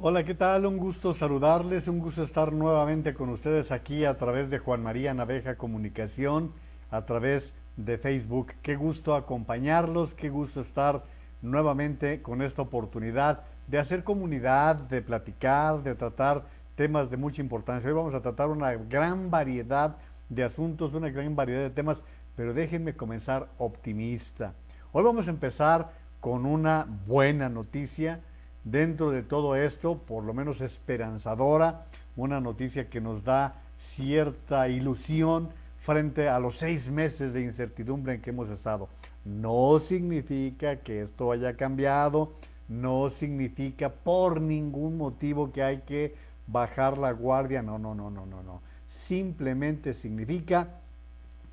Hola, ¿qué tal? Un gusto saludarles, un gusto estar nuevamente con ustedes aquí a través de Juan María Naveja Comunicación, a través de Facebook. Qué gusto acompañarlos, qué gusto estar nuevamente con esta oportunidad de hacer comunidad, de platicar, de tratar temas de mucha importancia. Hoy vamos a tratar una gran variedad de asuntos, una gran variedad de temas, pero déjenme comenzar optimista. Hoy vamos a empezar con una buena noticia dentro de todo esto, por lo menos esperanzadora, una noticia que nos da cierta ilusión frente a los 6 meses de incertidumbre en que hemos estado. No significa que esto haya cambiado, no significa por ningún motivo que hay que bajar la guardia, no, no, no, no, no, no. Simplemente significa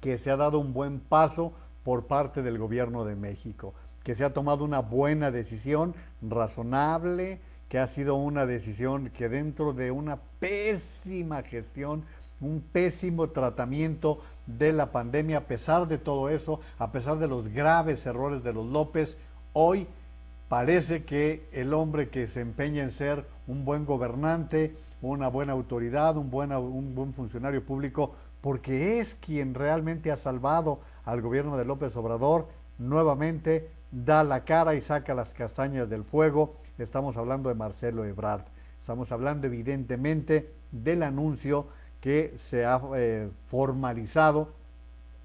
que se ha dado un buen paso por parte del gobierno de México, que se ha tomado una buena decisión, razonable, que ha sido una decisión que dentro de una pésima gestión, un pésimo tratamiento de la pandemia, a pesar de todo eso, a pesar de los graves errores de los López, hoy parece que el hombre que se empeña en ser un buen gobernante, una buena autoridad, un buen funcionario público, porque es quien realmente ha salvado al gobierno de López Obrador, nuevamente da la cara y saca las castañas del fuego. Estamos hablando de Marcelo Ebrard. Estamos hablando evidentemente del anuncio que se ha formalizado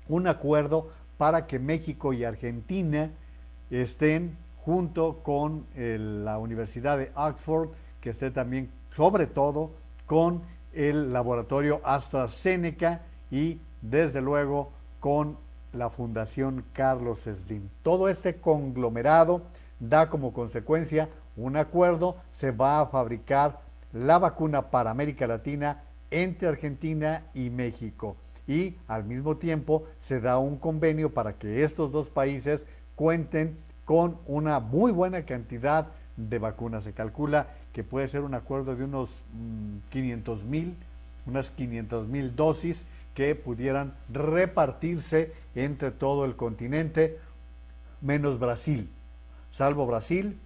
un acuerdo para que México y Argentina estén junto con la Universidad de Oxford, que esté también, sobre todo, con el laboratorio AstraZeneca y, desde luego, con la Fundación Carlos Slim. Todo este conglomerado da como consecuencia un acuerdo, se va a fabricar la vacuna para América Latina entre Argentina y México. Y al mismo tiempo se da un convenio para que estos dos países cuenten con una muy buena cantidad de vacunas. Se calcula que puede ser un acuerdo de unos 500 mil, unas 500 mil dosis que pudieran repartirse entre todo el continente, menos Brasil. Salvo Brasil,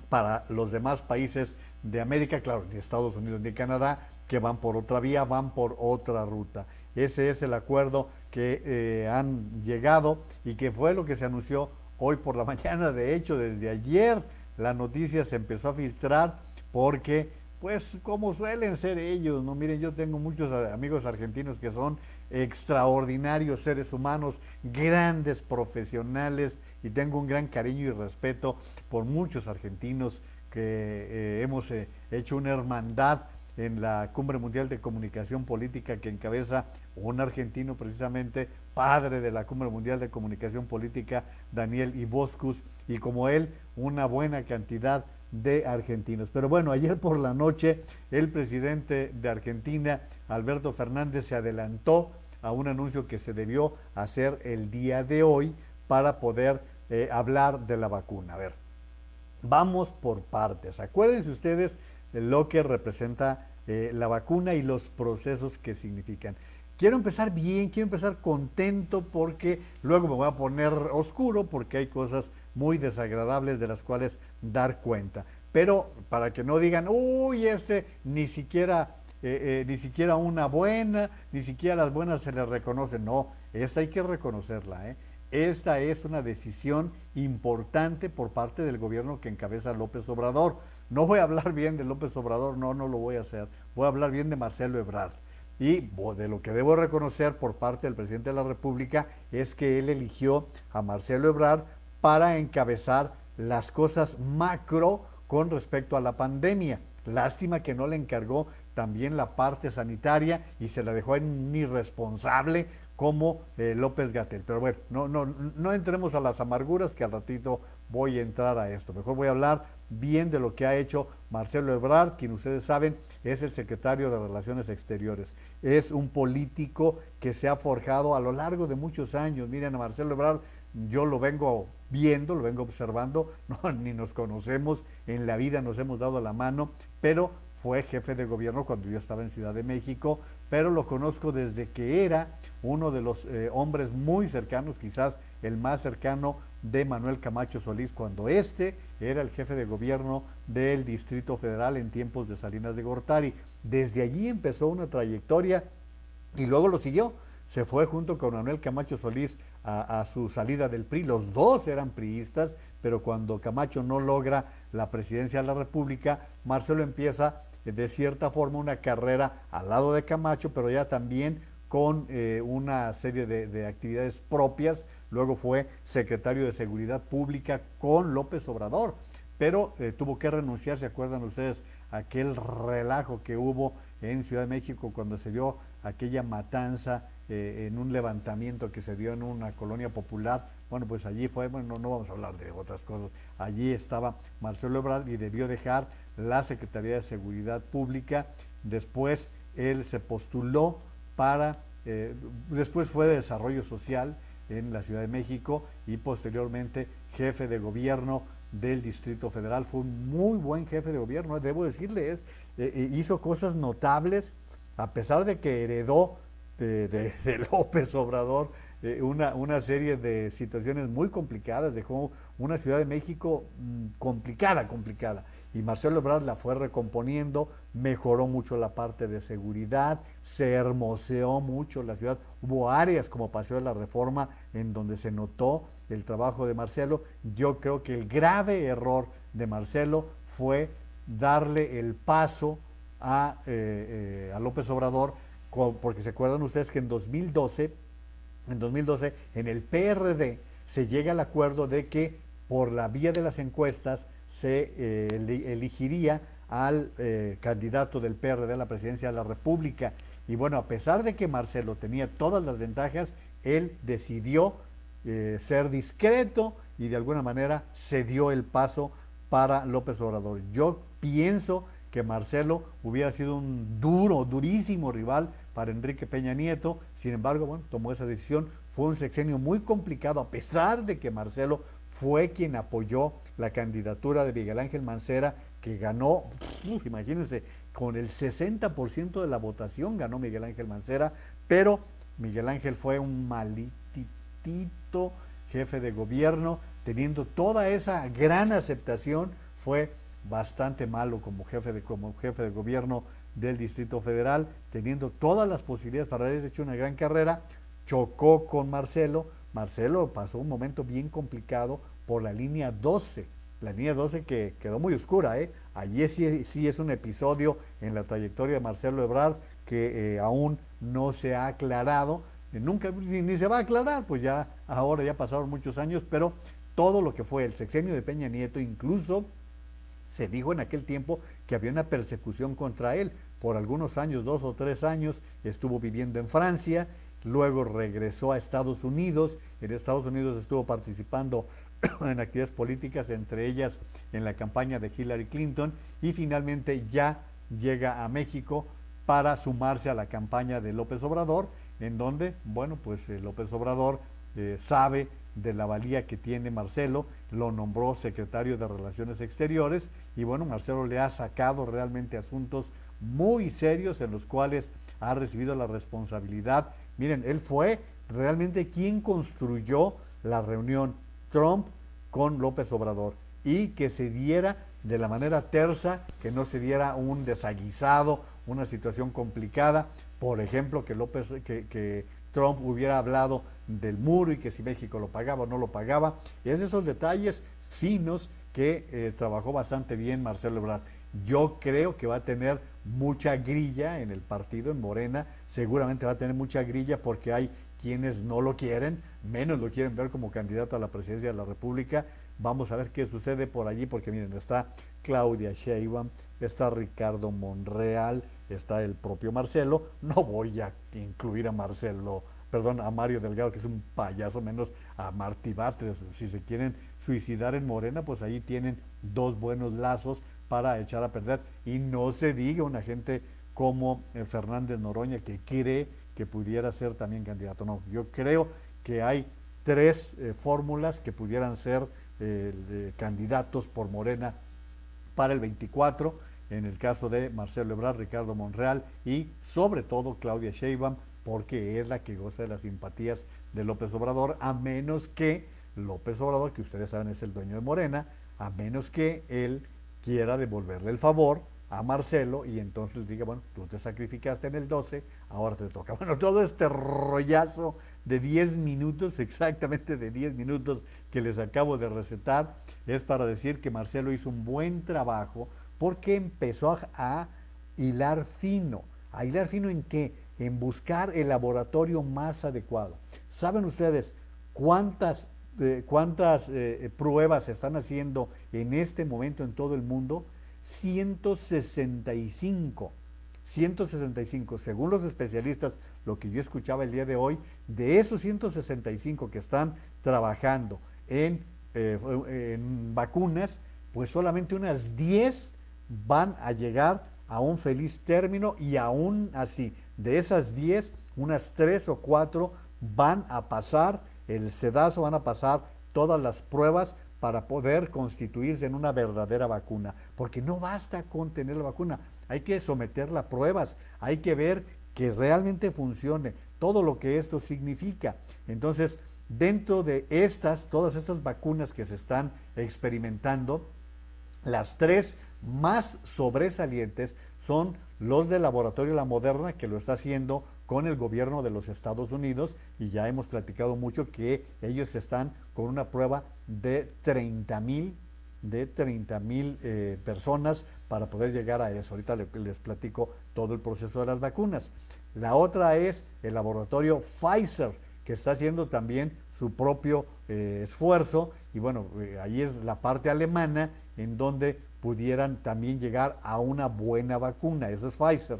para los demás países de América, claro, ni Estados Unidos ni Canadá, que van por otra vía, van por otra ruta. Ese es el acuerdo que han llegado y que fue lo que se anunció hoy por la mañana. De hecho, desde ayer la noticia se empezó a filtrar porque, pues, como suelen ser ellos, ¿no? Miren, yo tengo muchos amigos argentinos que son extraordinarios seres humanos, grandes profesionales, y tengo un gran cariño y respeto por muchos argentinos que hemos hecho una hermandad en la Cumbre Mundial de Comunicación Política que encabeza un argentino precisamente, padre de la Cumbre Mundial de Comunicación Política, Daniel Iboscus, y como él, una buena cantidad de argentinos. Pero bueno, ayer por la noche el presidente de Argentina, Alberto Fernández, se adelantó a un anuncio que se debió hacer el día de hoy para poder hablar de la vacuna. A ver, vamos por partes. Acuérdense ustedes de lo que representa la vacuna y los procesos que significan. Quiero empezar bien, quiero empezar contento porque luego me voy a poner oscuro porque hay cosas muy desagradables de las cuales dar cuenta. Pero para que no digan, uy, ni siquiera una buena, ni siquiera las buenas se les reconocen. No, esta hay que reconocerla, ¿eh? Esta es una decisión importante por parte del gobierno que encabeza López Obrador. No voy a hablar bien de López Obrador, no, no lo voy a hacer. Voy a hablar bien de Marcelo Ebrard. Y de lo que debo reconocer por parte del presidente de la República es que él eligió a Marcelo Ebrard para encabezar las cosas macro con respecto a la pandemia. Lástima que no le encargó también la parte sanitaria y se la dejó en un irresponsable como López Gatel. Pero bueno, no entremos a las amarguras, que al ratito voy a entrar a esto. Mejor voy a hablar bien de lo que ha hecho Marcelo Ebrard, quien ustedes saben es el secretario de Relaciones Exteriores. Es un político que se ha forjado a lo largo de muchos años. Miren, a Marcelo Ebrard yo lo vengo viendo, lo vengo observando, no, ni nos conocemos, en la vida nos hemos dado la mano, pero fue jefe de gobierno cuando yo estaba en Ciudad de México, pero lo conozco desde que era uno de los hombres muy cercanos, quizás el más cercano de Manuel Camacho Solís, cuando este era el jefe de gobierno del Distrito Federal en tiempos de Salinas de Gortari. Desde allí empezó una trayectoria y luego lo siguió. Se fue junto con Manuel Camacho Solís a su salida del PRI. Los dos eran priistas, pero cuando Camacho no logra la presidencia de la República, Marcelo empieza de cierta forma una carrera al lado de Camacho, pero ya también con una serie de actividades propias. Luego fue secretario de Seguridad Pública con López Obrador, pero tuvo que renunciar, ¿se acuerdan ustedes? Aquel relajo que hubo en Ciudad de México cuando se dio aquella matanza en un levantamiento que se dio en una colonia popular. Bueno, pues allí fue, bueno, no vamos a hablar de otras cosas, allí estaba Marcelo Ebrard y debió dejar la Secretaría de Seguridad Pública. Después él se postuló para, después fue de Desarrollo Social en la Ciudad de México y posteriormente jefe de gobierno del Distrito Federal. Fue un muy buen jefe de gobierno, debo decirle, hizo cosas notables, a pesar de que heredó de López Obrador una serie de situaciones muy complicadas, dejó una Ciudad de México complicada. Y Marcelo Ebrard la fue recomponiendo, mejoró mucho la parte de seguridad, se hermoseó mucho la ciudad. Hubo áreas como Paseo de la Reforma en donde se notó el trabajo de Marcelo. Yo creo que el grave error de Marcelo fue darle el paso a López Obrador, porque se acuerdan ustedes que en 2012 en el PRD se llega al acuerdo de que por la vía de las encuestas se elegiría al candidato del PRD a la presidencia de la República. Y bueno, a pesar de que Marcelo tenía todas las ventajas, él decidió ser discreto y de alguna manera cedió el paso para López Obrador. Yo pienso que Marcelo hubiera sido un durísimo rival para Enrique Peña Nieto. Sin embargo, bueno, tomó esa decisión. Fue un sexenio muy complicado, a pesar de que Marcelo fue quien apoyó la candidatura de Miguel Ángel Mancera, que ganó, imagínense, con el 60% de la votación ganó Miguel Ángel Mancera, pero Miguel Ángel fue un malitito jefe de gobierno, teniendo toda esa gran aceptación, fue bastante malo como jefe de gobierno del Distrito Federal, teniendo todas las posibilidades para haber hecho una gran carrera. Chocó con Marcelo. Marcelo pasó un momento bien complicado por la línea 12, la línea 12 que quedó muy oscura, allí sí es un episodio en la trayectoria de Marcelo Ebrard que aún no se ha aclarado, nunca ni se va a aclarar, pues ya ahora ya pasaron muchos años, pero todo lo que fue el sexenio de Peña Nieto, incluso se dijo en aquel tiempo que había una persecución contra él. Por algunos años, 2 o 3 años, estuvo viviendo en Francia, luego regresó a Estados Unidos. En Estados Unidos estuvo participando en actividades políticas, entre ellas en la campaña de Hillary Clinton, y finalmente ya llega a México para sumarse a la campaña de López Obrador, en donde, bueno, pues López Obrador sabe de la valía que tiene Marcelo, lo nombró secretario de Relaciones Exteriores y bueno, Marcelo le ha sacado realmente asuntos muy serios en los cuales ha recibido la responsabilidad. Miren, él fue realmente quien construyó la reunión Trump con López Obrador y que se diera de la manera tersa, que no se diera un desaguisado, una situación complicada. Por ejemplo, que Trump hubiera hablado del muro y que si México lo pagaba o no lo pagaba. Y es de esos detalles finos que trabajó bastante bien Marcelo Ebrard. Yo creo que va a tener mucha grilla en el partido, en Morena. Seguramente va a tener mucha grilla porque hay quienes no lo quieren, menos lo quieren ver como candidato a la presidencia de la República. Vamos a ver qué sucede por allí, porque miren, está Claudia Sheinbaum, está Ricardo Monreal, está el propio Marcelo. No voy a incluir a Marcelo, perdón, a Mario Delgado, que es un payaso, menos a Martí Batres. Si se quieren suicidar en Morena, pues ahí tienen dos buenos lazos para echar a perder. Y no se diga una gente como Fernández Noroña, que cree que pudiera ser también candidato. No, yo creo que hay tres fórmulas que pudieran ser candidatos por Morena para el 24. en el caso de Marcelo Ebrard, Ricardo Monreal y sobre todo Claudia Sheinbaum, porque es la que goza de las simpatías de López Obrador, a menos que López Obrador, que ustedes saben es el dueño de Morena, a menos que él quiera devolverle el favor a Marcelo y entonces diga, bueno, tú te sacrificaste en el 12, ahora te toca. Bueno, todo este rollazo de 10 minutos, exactamente de 10 minutos que les acabo de recetar, es para decir que Marcelo hizo un buen trabajo porque empezó a hilar fino. ¿A hilar fino en qué? En buscar el laboratorio más adecuado. ¿Saben ustedes cuántas pruebas se están haciendo en este momento en todo el mundo? 165. 165, según los especialistas, lo que yo escuchaba el día de hoy, de esos 165 que están trabajando en vacunas, pues solamente unas 10 van a llegar a un feliz término y aún así, de esas 10, unas 3 o 4 van a pasar el sedazo, van a pasar todas las pruebas para poder constituirse en una verdadera vacuna. Porque no basta con tener la vacuna, hay que someterla a pruebas, hay que ver que realmente funcione, todo lo que esto significa. Entonces, dentro de todas estas vacunas que se están experimentando, las tres más sobresalientes son los del laboratorio La Moderna, que lo está haciendo con el gobierno de los Estados Unidos, y ya hemos platicado mucho que ellos están con una prueba de 30,000 personas para poder llegar a eso. Ahorita les platico todo el proceso de las vacunas. La otra es el laboratorio Pfizer, que está haciendo también su propio esfuerzo, y bueno, ahí es la parte alemana en donde pudieran también llegar a una buena vacuna, eso es Pfizer.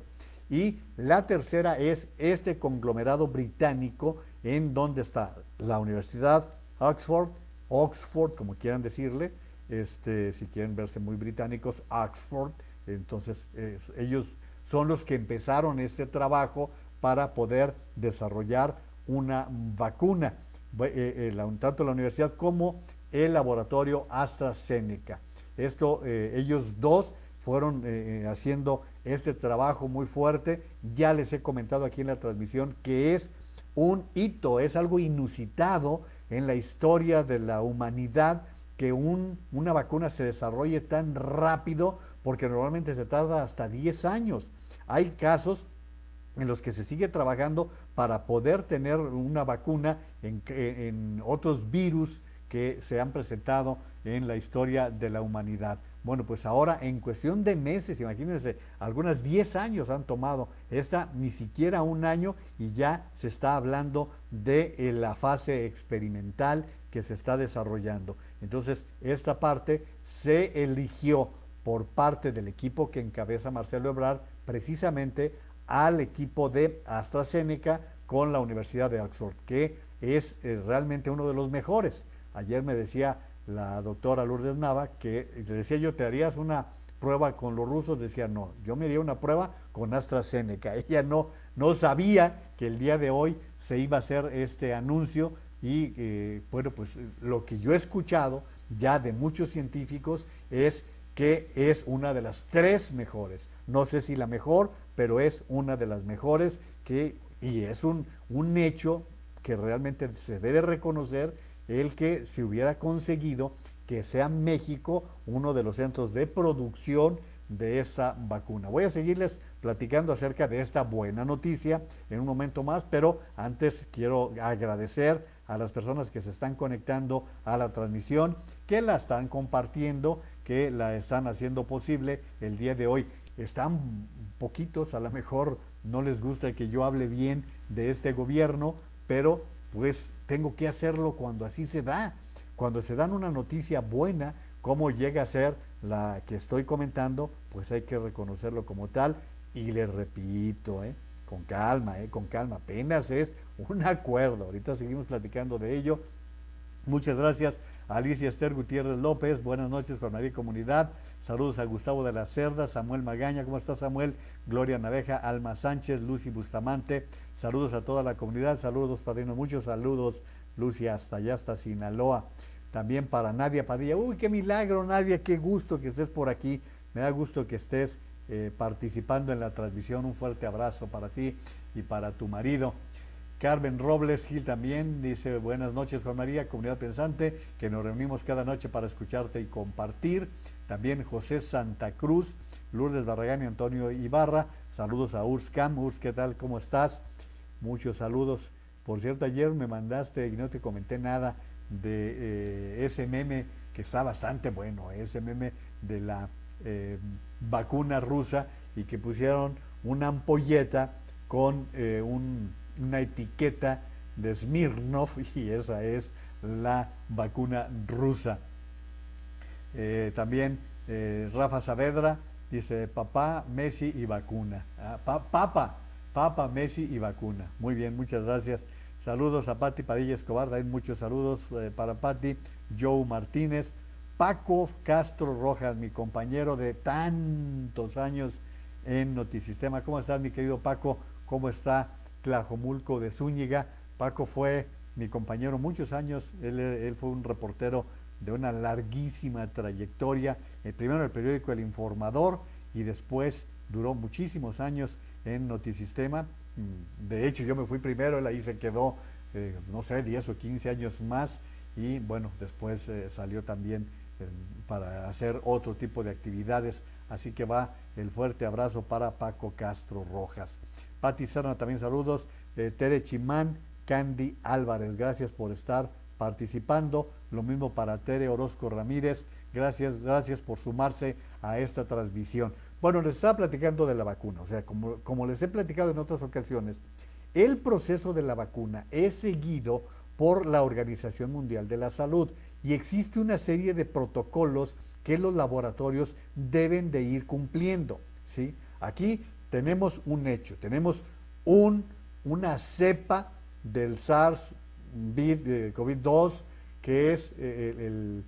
Y la tercera es este conglomerado británico en donde está la Universidad Oxford, como quieran decirle, si quieren verse muy británicos, Oxford. Entonces ellos son los que empezaron este trabajo para poder desarrollar una vacuna, tanto la universidad como el laboratorio AstraZeneca. Ellos dos fueron haciendo este trabajo muy fuerte. Ya les he comentado aquí en la transmisión que es un hito, es algo inusitado en la historia de la humanidad que una vacuna se desarrolle tan rápido, porque normalmente se tarda hasta 10 años. Hay casos en los que se sigue trabajando para poder tener una vacuna en otros virus que se han presentado en la historia de la humanidad. Bueno, pues ahora en cuestión de meses, imagínense, algunas 10 años han tomado, esta ni siquiera un año, y ya se está hablando de la fase experimental que se está desarrollando. Entonces, esta parte se eligió por parte del equipo que encabeza Marcelo Ebrard, precisamente al equipo de AstraZeneca con la Universidad de Oxford, que es realmente uno de los mejores. Ayer me decía la doctora Lourdes Nava que le decía yo, ¿te harías una prueba con los rusos? Decía, no, yo me haría una prueba con AstraZeneca. Ella no sabía que el día de hoy se iba a hacer este anuncio, y bueno, pues lo que yo he escuchado ya de muchos científicos es que es una de las tres mejores. No sé si la mejor, pero es una de las mejores, y es un hecho que realmente se debe reconocer, el que se hubiera conseguido que sea México uno de los centros de producción de esa vacuna. Voy a seguirles platicando acerca de esta buena noticia en un momento más, pero antes quiero agradecer a las personas que se están conectando a la transmisión, que la están compartiendo, que la están haciendo posible el día de hoy. Están poquitos, a lo mejor no les gusta que yo hable bien de este gobierno, pero pues tengo que hacerlo cuando así se da. Cuando se dan una noticia buena, como llega a ser la que estoy comentando, pues hay que reconocerlo como tal. Y les repito, con calma, apenas es un acuerdo. Ahorita seguimos platicando de ello. Muchas gracias a Alicia Esther Gutiérrez López, buenas noches, Juan María Comunidad. Saludos a Gustavo de la Cerda, Samuel Magaña, ¿cómo está Samuel? Gloria Naveja, Alma Sánchez, Lucy Bustamante. Saludos a toda la comunidad, saludos padrinos, muchos saludos, Lucy, hasta allá, hasta Sinaloa. También para Nadia Padilla, uy, qué milagro, Nadia, qué gusto que estés por aquí. Me da gusto que estés participando en la transmisión. Un fuerte abrazo para ti y para tu marido. Carmen Robles Gil también dice: buenas noches, Juan María, comunidad pensante, que nos reunimos cada noche para escucharte y compartir. También José Santa Cruz, Lourdes Barragán y Antonio Ibarra. Saludos a Urs Cam. Urs, ¿qué tal? ¿Cómo estás? Muchos saludos. Por cierto, ayer me mandaste y no te comenté nada de ese meme que está bastante bueno, ese meme de la vacuna rusa, y que pusieron una ampolleta con una etiqueta de Smirnov, y esa es la vacuna rusa. También Rafa Saavedra dice: papá, Messi y vacuna. Papa, Messi y vacuna. Muy bien, muchas gracias. Saludos a Pati Padilla Escobar, hay muchos saludos para Pati. Joe Martínez, Paco Castro Rojas, mi compañero de tantos años en Notisistema. ¿Cómo estás, mi querido Paco? ¿Cómo está Tlajomulco de Zúñiga? Paco fue mi compañero muchos años, él fue un reportero de una larguísima trayectoria, primero en el periódico El Informador y después duró muchísimos años en Notisistema. De hecho, yo me fui primero, él ahí se quedó, no sé, 10 o 15 años más, y bueno, después salió también para hacer otro tipo de actividades. Así que va el fuerte abrazo para Paco Castro Rojas. Pati Serna también saludos. Tere Chimán, Candy Álvarez, gracias por estar participando. Lo mismo para Tere Orozco Ramírez, gracias por sumarse a esta transmisión. Bueno, les estaba platicando de la vacuna, o sea, como les he platicado en otras ocasiones, el proceso de la vacuna es seguido por la Organización Mundial de la Salud, y existe una serie de protocolos que los laboratorios deben de ir cumpliendo, ¿sí? Aquí tenemos un hecho, tenemos una cepa del SARS-CoV-2, que es el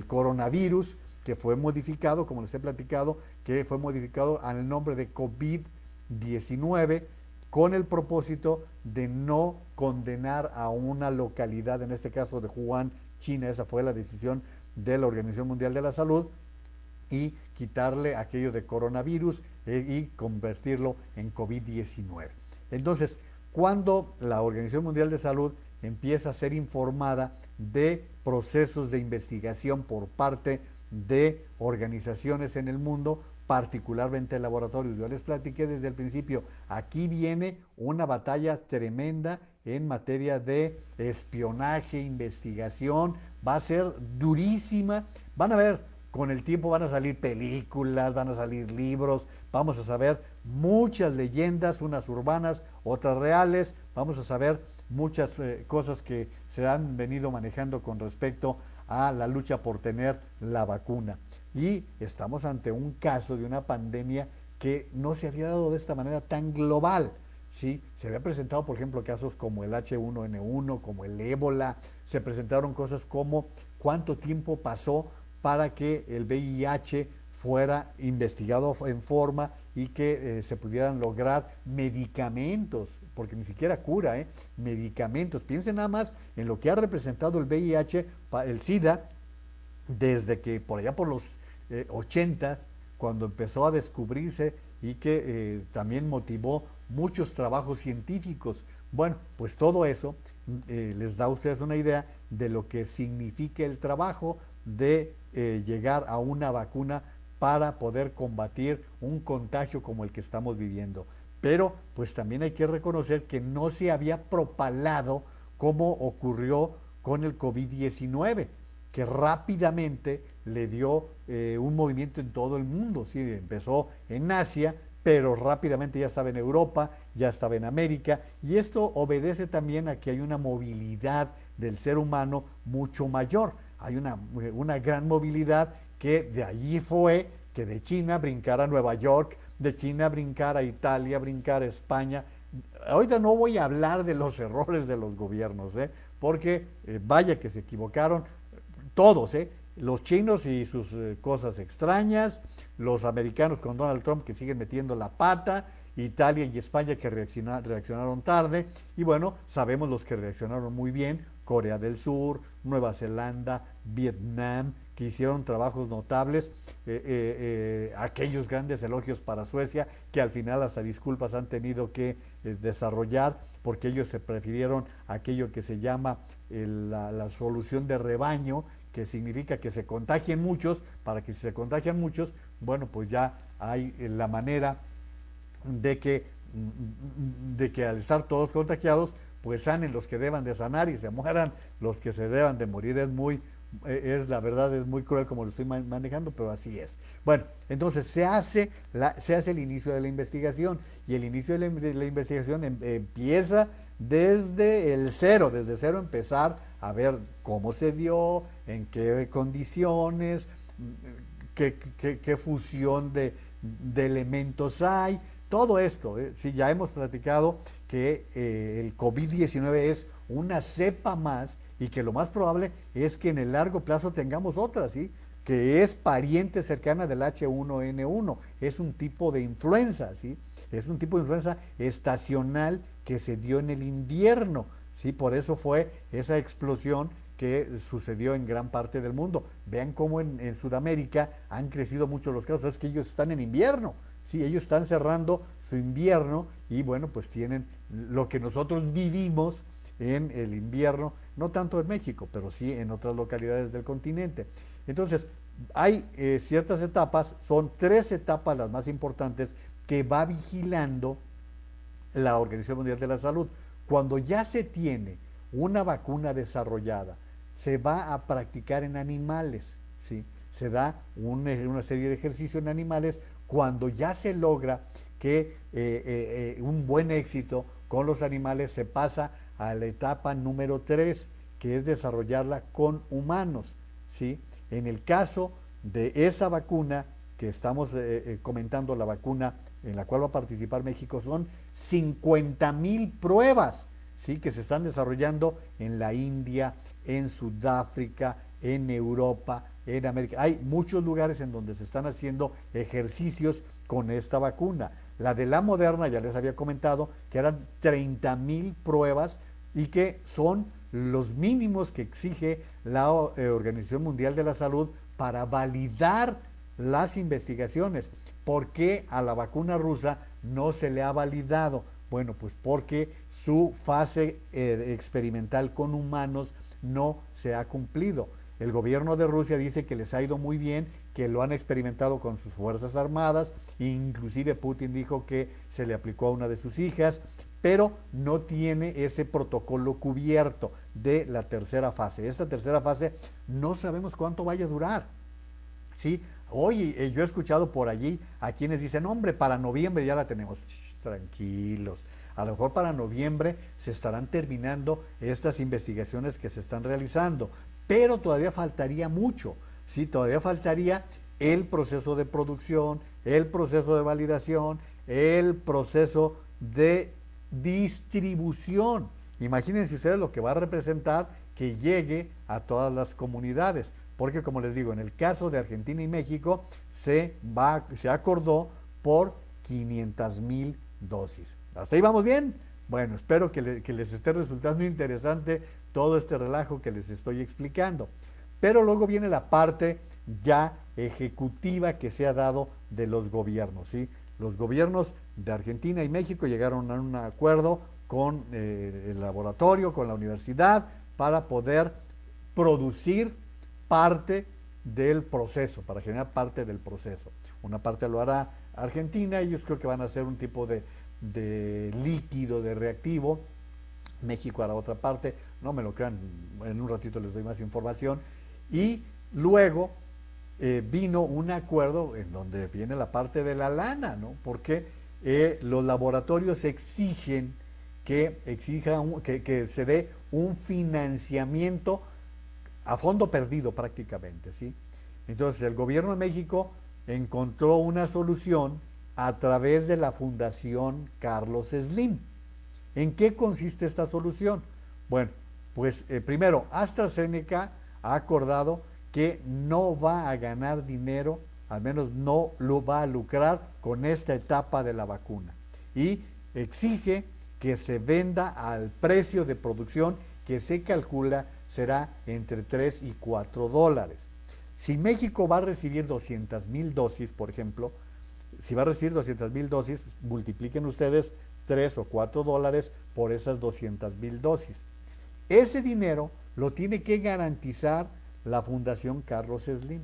coronavirus, que fue modificado, como les he platicado, que fue modificado al nombre de COVID-19, con el propósito de no condenar a una localidad, en este caso de Wuhan, China. Esa fue la decisión de la Organización Mundial de la Salud, y quitarle aquello de coronavirus y convertirlo en COVID-19. Entonces, cuando la Organización Mundial de Salud empieza a ser informada de procesos de investigación por parte de organizaciones en el mundo, particularmente laboratorios, yo les platiqué desde el principio, aquí viene una batalla tremenda en materia de espionaje, investigación, va a ser durísima. Van a ver, con el tiempo van a salir películas, van a salir libros, vamos a saber muchas leyendas, unas urbanas, otras reales, vamos a saber muchas cosas que se han venido manejando con respecto a la lucha por tener la vacuna. Y estamos ante un caso de una pandemia que no se había dado de esta manera tan global, ¿sí? Se había presentado, por ejemplo, casos como el H1N1, como el ébola, se presentaron cosas como cuánto tiempo pasó para que el VIH fuera investigado en forma y que se pudieran lograr medicamentos, porque ni siquiera cura, medicamentos. Piensen nada más en lo que ha representado el VIH, el SIDA, desde que por allá por los 80, cuando empezó a descubrirse, y que también motivó muchos trabajos científicos. Bueno, pues todo eso les da a ustedes una idea de lo que significa el trabajo de llegar a una vacuna para poder combatir un contagio como el que estamos viviendo. Pero pues también hay que reconocer que no se había propalado como ocurrió con el COVID-19, que rápidamente le dio un movimiento en todo el mundo. Sí, empezó en Asia, pero rápidamente ya estaba en Europa, ya estaba en América, y esto obedece también a que hay una movilidad del ser humano mucho mayor. Hay una gran movilidad, que de allí fue que de China brincar a Nueva York, de China brincar a Italia, brincar a España. Ahorita no voy a hablar de los errores de los gobiernos, porque vaya que se equivocaron todos, los chinos y sus cosas extrañas, los americanos con Donald Trump que siguen metiendo la pata, Italia y España que reaccionaron tarde, y bueno, sabemos los que reaccionaron muy bien, Corea del Sur, Nueva Zelanda, Vietnam, que hicieron trabajos notables, aquellos grandes elogios para Suecia, que al final hasta disculpas han tenido que desarrollar, porque ellos se prefirieron aquello que se llama la solución de rebaño, que significa que se contagien muchos, para que si se contagian muchos, bueno, pues ya hay la manera de que, de que al estar todos contagiados, pues sanen los que deban de sanar y se mueran los que se deban de morir. Es la verdad, es muy cruel como lo estoy manejando, pero así es. Bueno, entonces se hace el inicio de la investigación, y el inicio de la investigación empieza desde cero empezar a ver cómo se dio, en qué condiciones, qué fusión de elementos hay, todo esto. Sí, ya hemos platicado que el COVID-19 es una cepa más, y que lo más probable es que en el largo plazo tengamos otra, ¿sí? Que es pariente cercana del H1N1, es un tipo de influenza, ¿sí? Es un tipo de influenza estacional que se dio en el invierno, ¿sí? Por eso fue esa explosión que sucedió en gran parte del mundo. Vean cómo en Sudamérica han crecido mucho los casos, es que ellos están en invierno, ¿sí? Ellos están cerrando su invierno, y bueno, pues tienen lo que nosotros vivimos en el invierno, no tanto en México, pero sí en otras localidades del continente. Entonces, hay ciertas etapas, son 3 etapas las más importantes que va vigilando la Organización Mundial de la Salud. Cuando ya se tiene una vacuna desarrollada, se va a practicar en animales, ¿sí? Se da una serie de ejercicios en animales. Cuando ya se logra que un buen éxito con los animales, se pasa a la etapa número 3, que es desarrollarla con humanos, ¿sí? En el caso de esa vacuna que estamos comentando, la vacuna en la cual va a participar México, son 50,000 pruebas, ¿sí? Que se están desarrollando en la India, en Sudáfrica, en Europa, en América. Hay muchos lugares en donde se están haciendo ejercicios con esta vacuna. La de la Moderna, ya les había comentado, que eran 30,000 pruebas, y que son los mínimos que exige la Organización Mundial de la Salud para validar las investigaciones. ¿Por qué a la vacuna rusa no se le ha validado? Bueno, pues porque su fase experimental con humanos no se ha cumplido. El gobierno de Rusia dice que les ha ido muy bien, que lo han experimentado con sus fuerzas armadas, inclusive Putin dijo que se le aplicó a una de sus hijas, pero no tiene ese protocolo cubierto de la tercera fase. Esta tercera fase no sabemos cuánto vaya a durar, ¿sí? Hoy yo he escuchado por allí a quienes dicen, hombre, para noviembre ya la tenemos. Tranquilos, a lo mejor para noviembre se estarán terminando estas investigaciones que se están realizando, pero todavía faltaría mucho, ¿sí? Todavía faltaría el proceso de producción, el proceso de validación, el proceso de distribución. Imagínense ustedes lo que va a representar que llegue a todas las comunidades, porque como les digo, en el caso de Argentina y México se acordó por 500,000 dosis. ¿Hasta ahí vamos bien? Bueno, espero que les esté resultando interesante todo este relajo que les estoy explicando. Pero luego viene la parte ya ejecutiva que se ha dado de los gobiernos, ¿sí? Los gobiernos de Argentina y México llegaron a un acuerdo con el laboratorio, con la universidad, para poder producir parte del proceso, para generar parte del proceso. Una parte lo hará Argentina, ellos creo que van a hacer un tipo de líquido, de reactivo. México hará otra parte, no me lo crean, en un ratito les doy más información. Y luego vino un acuerdo en donde viene la parte de la lana, ¿no? Porque los laboratorios exigen que se dé un financiamiento a fondo perdido prácticamente, ¿sí? Entonces el gobierno de México encontró una solución a través de la Fundación Carlos Slim. ¿En qué consiste esta solución? Bueno, pues primero, AstraZeneca ha acordado que no va a ganar dinero, al menos no lo va a lucrar con esta etapa de la vacuna. Y exige que se venda al precio de producción que se calcula será entre 3 y 4 dólares. Si México va a recibir 200,000 dosis, por ejemplo, si va a recibir 200,000 dosis, multipliquen ustedes 3 o 4 dólares por esas 200,000 dosis. Ese dinero lo tiene que garantizar la Fundación Carlos Slim.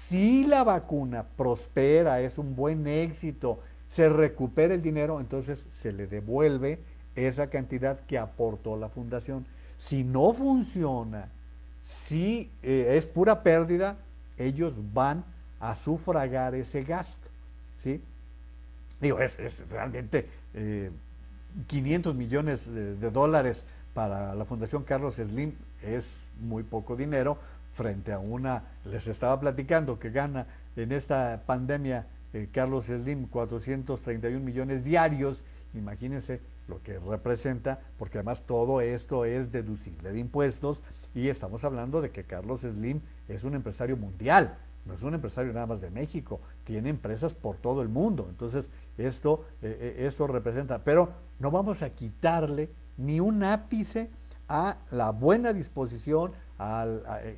Si la vacuna prospera, es un buen éxito, se recupera el dinero, entonces se le devuelve esa cantidad que aportó la fundación. Si no funciona, si es pura pérdida, ellos van a sufragar ese gasto, ¿sí? Digo, es realmente 500 millones de dólares para la Fundación Carlos Slim es muy poco dinero frente a les estaba platicando que gana en esta pandemia Carlos Slim 431 millones diarios, imagínense lo que representa, porque además todo esto es deducible de impuestos y estamos hablando de que Carlos Slim es un empresario mundial, no es un empresario nada más de México, tiene empresas por todo el mundo, entonces esto representa, pero no vamos a quitarle ni un ápice a la buena disposición,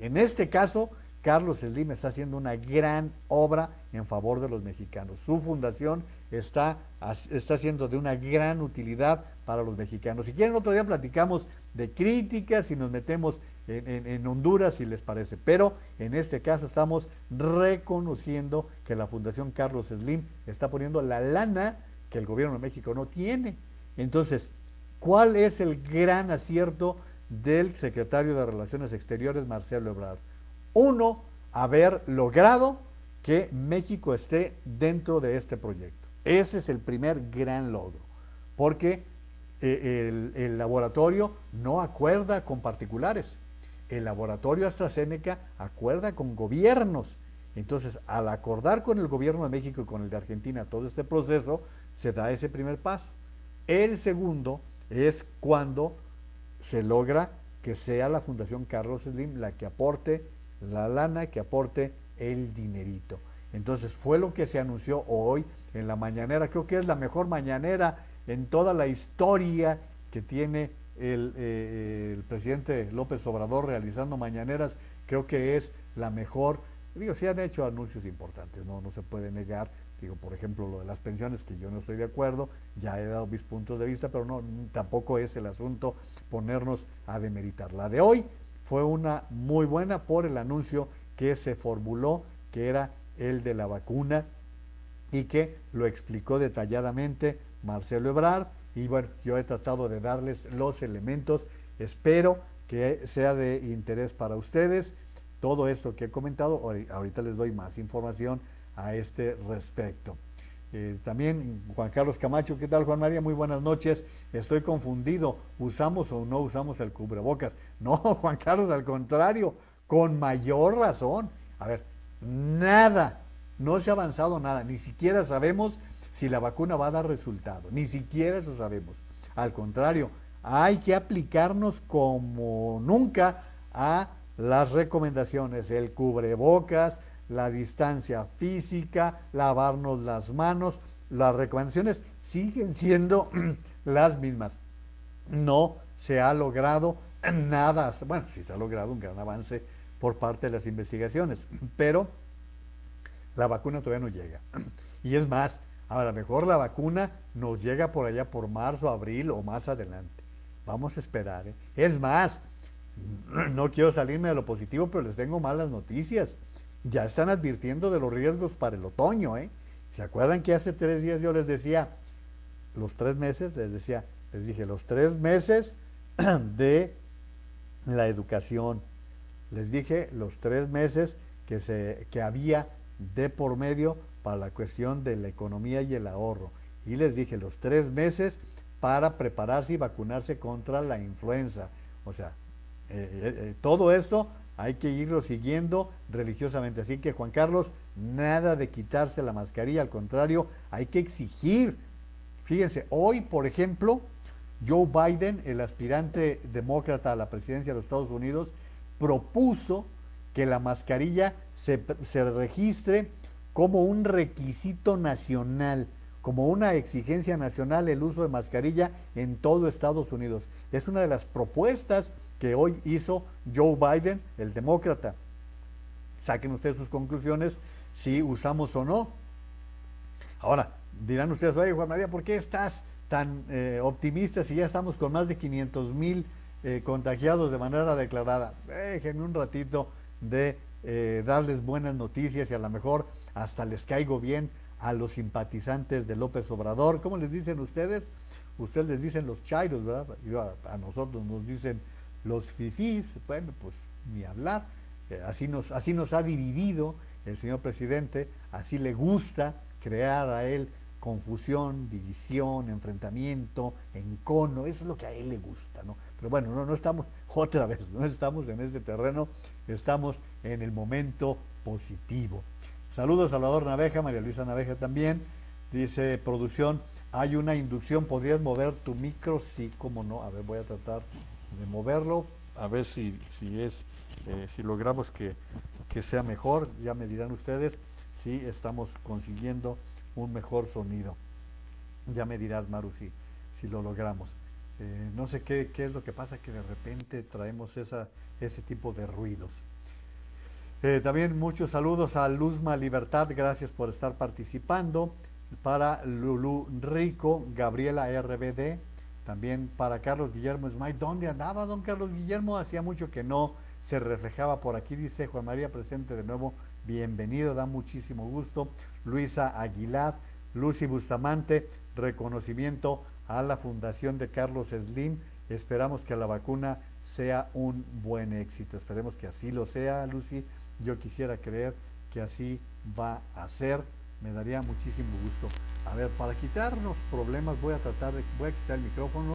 en este caso, Carlos Slim está haciendo una gran obra en favor de los mexicanos. Su fundación está siendo de una gran utilidad para los mexicanos. Si quieren, otro día platicamos de críticas y nos metemos en Honduras, si les parece. Pero en este caso estamos reconociendo que la Fundación Carlos Slim está poniendo la lana que el gobierno de México no tiene. Entonces, ¿cuál es el gran acierto del secretario de Relaciones Exteriores, Marcelo Ebrard? Uno, haber logrado que México esté dentro de este proyecto. Ese es el primer gran logro, porque el laboratorio no acuerda con particulares. El laboratorio AstraZeneca acuerda con gobiernos. Entonces, al acordar con el gobierno de México y con el de Argentina todo este proceso, se da ese primer paso. El segundo es cuando se logra que sea la Fundación Carlos Slim la que aporte la lana, que aporte el dinerito. Entonces fue lo que se anunció hoy en la mañanera. Creo que es la mejor mañanera en toda la historia que tiene el presidente López Obrador realizando mañaneras. Creo que es la mejor. Digo, sí han hecho anuncios importantes, no se puede negar. Digo, por ejemplo, lo de las pensiones, que yo no estoy de acuerdo, ya he dado mis puntos de vista, pero no, tampoco es el asunto ponernos a demeritar. La de hoy fue una muy buena por el anuncio que se formuló, que era el de la vacuna y que lo explicó detalladamente Marcelo Ebrard. Y bueno, yo he tratado de darles los elementos, espero que sea de interés para ustedes. Todo esto que he comentado, ahorita les doy más información a este respecto. También Juan Carlos Camacho, ¿qué tal, Juan María? Muy buenas noches. Estoy confundido, ¿usamos o no usamos el cubrebocas? No, Juan Carlos, al contrario, con mayor razón. A ver, nada, no se ha avanzado nada, ni siquiera sabemos si la vacuna va a dar resultado, ni siquiera eso sabemos. Al contrario, hay que aplicarnos como nunca a las recomendaciones, el cubrebocas, la distancia física, lavarnos las manos. Las recomendaciones siguen siendo las mismas. No se ha logrado nada, bueno, sí se ha logrado un gran avance por parte de las investigaciones, pero la vacuna todavía no llega. Y es más, a lo mejor la vacuna nos llega por allá por marzo, abril o más adelante. Vamos a esperar, ¿eh? Es más, no quiero salirme de lo positivo, pero les tengo malas noticias. Ya están advirtiendo de los riesgos para el otoño, ¿eh? ¿Se acuerdan que hace 3 días yo les decía, los 3 meses, les dije, los 3 meses de la educación, les dije los 3 meses que había de por medio para la cuestión de la economía y el ahorro, y les dije los 3 meses para prepararse y vacunarse contra la influenza. O sea, todo esto hay que irlo siguiendo religiosamente. Así que, Juan Carlos, nada de quitarse la mascarilla, al contrario, hay que exigir. Fíjense, hoy, por ejemplo, Joe Biden, el aspirante demócrata a la presidencia de los Estados Unidos, propuso que la mascarilla se registre como un requisito nacional. como una exigencia nacional el uso de mascarilla en todo Estados Unidos. Es una de las propuestas que hoy hizo Joe Biden, el demócrata. Saquen ustedes sus conclusiones si usamos o no. Ahora, dirán ustedes, oye Juan María, ¿por qué estás tan optimista si ya estamos con más de 500,000 contagiados de manera declarada? Déjenme un ratito de darles buenas noticias y a lo mejor hasta les caigo bien a los simpatizantes de López Obrador. ¿Cómo les dicen ustedes? Ustedes les dicen los chairos, ¿verdad? A nosotros nos dicen los fifís. Bueno, pues ni hablar. Así nos ha dividido el señor presidente, así le gusta crear a él confusión, división, enfrentamiento, encono, eso es lo que a él le gusta, ¿no? Pero bueno, no estamos, otra vez, no estamos en ese terreno, estamos en el momento positivo. Saludos a Salvador Naveja, María Luisa Naveja también, dice producción, hay una inducción, ¿podrías mover tu micro? Sí, cómo no, a ver, voy a tratar de moverlo, a ver si logramos que sea mejor, ya me dirán ustedes si estamos consiguiendo un mejor sonido. Ya me dirás, Maru, si lo logramos. No sé qué es lo que pasa, que de repente traemos ese tipo de ruidos. También muchos saludos a Luzma Libertad, gracias por estar participando. Para Lulú Rico, Gabriela RBD, también para Carlos Guillermo Smay. ¿Dónde andaba don Carlos Guillermo? Hacía mucho que no se reflejaba por aquí, dice Juan María, presente de nuevo, bienvenido, da muchísimo gusto. Luisa Aguilar, Lucy Bustamante, reconocimiento a la Fundación de Carlos Slim. Esperamos que la vacuna sea un buen éxito, esperemos que así lo sea, Lucy. Yo quisiera creer que así va a ser, me daría muchísimo gusto. A ver, para quitarnos problemas voy a quitar el micrófono.